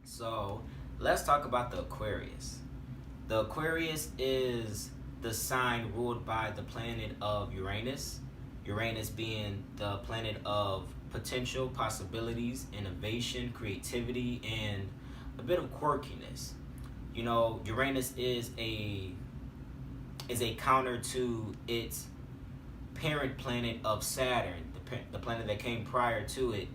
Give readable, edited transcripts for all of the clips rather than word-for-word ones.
So let's talk about the Aquarius. The Aquarius is the sign ruled by the planet of Uranus. Uranus being the planet of potential, possibilities, innovation, creativity, and a bit of quirkiness. You know, Uranus is a counter to its parent planet of Saturn, the planet that came prior to it,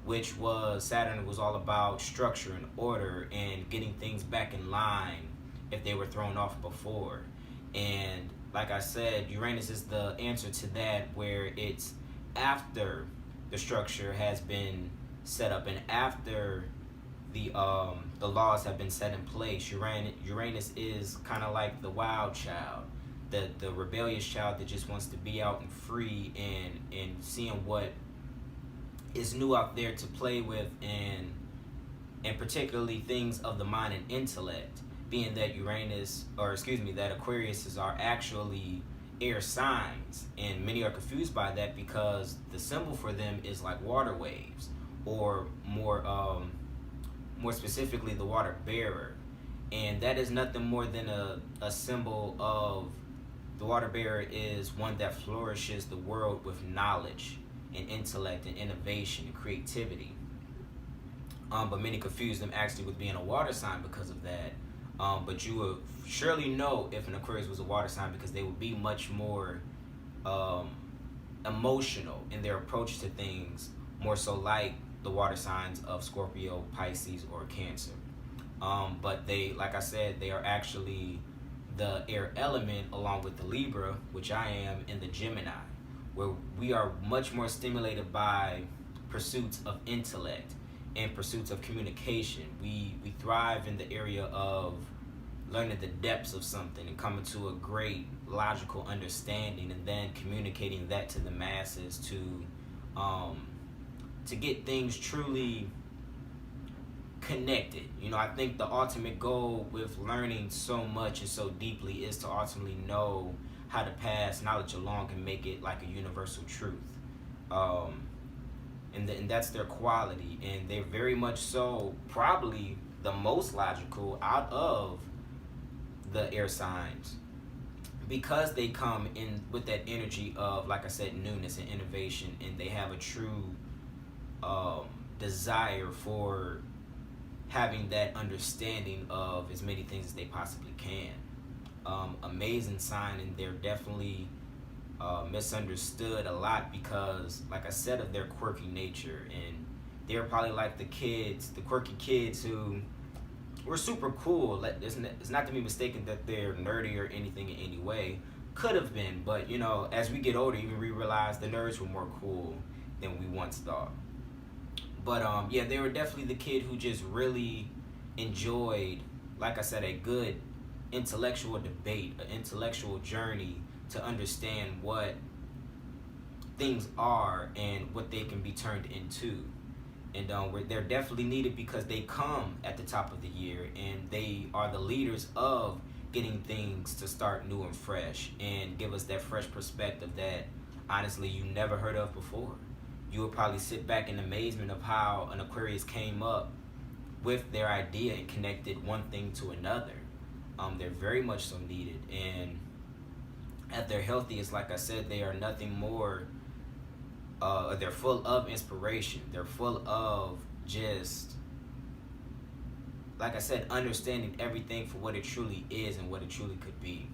which was Saturn was all about structure and order and getting things back in line if they were thrown off before. And like I said, Uranus is the answer to that, where it's after the structure has been set up and after the laws have been set in place. Uranus is kind of like the wild child, the rebellious child that just wants to be out and free and seeing what is new out there to play with, and particularly things of the mind and intellect, being that that Aquariuses are actually air signs, and many are confused by that because the symbol for them is like water waves, or more specifically the water bearer. And that is nothing more than a symbol of the water bearer is one that flourishes the world with knowledge and intellect and innovation and creativity. But many confuse them actually with being a water sign because of that. But you would surely know if an Aquarius was a water sign, because they would be much more emotional in their approach to things, more so like the water signs of Scorpio, Pisces, or Cancer. But they, like I said, they are actually the air element along with the Libra, which I am, and the Gemini, where we are much more stimulated by pursuits of intellect and pursuits of communication. We thrive in the area of learning the depths of something and coming to a great logical understanding, and then communicating that to the masses to get things truly connected. You know, I think the ultimate goal with learning so much and so deeply is to ultimately know how to pass knowledge along and make it like a universal truth. And that's their quality, and they're very much so probably the most logical out of the air signs, because they come in with that energy of, like I said, newness and innovation, and they have a true desire for having that understanding of as many things as they possibly can. Amazing sign, and they're definitely misunderstood a lot because, like I said, of their quirky nature. And they're probably like the quirky kids who were super cool. It's not to be mistaken that they're nerdy or anything in any way. Could have been, but you know, as we get older, even we realize the nerds were more cool than we once thought. But yeah, they were definitely the kid who just really enjoyed, like I said, a good intellectual debate, an intellectual journey to understand what things are and what they can be turned into. And they're definitely needed because they come at the top of the year, and they are the leaders of getting things to start new and fresh and give us that fresh perspective that honestly you never heard of before. You would probably sit back in amazement of how an Aquarius came up with their idea and connected one thing to another. They're very much so needed, and at their healthiest, like I said, they are nothing more. They're full of inspiration. They're full of just, like I said, understanding everything for what it truly is and what it truly could be.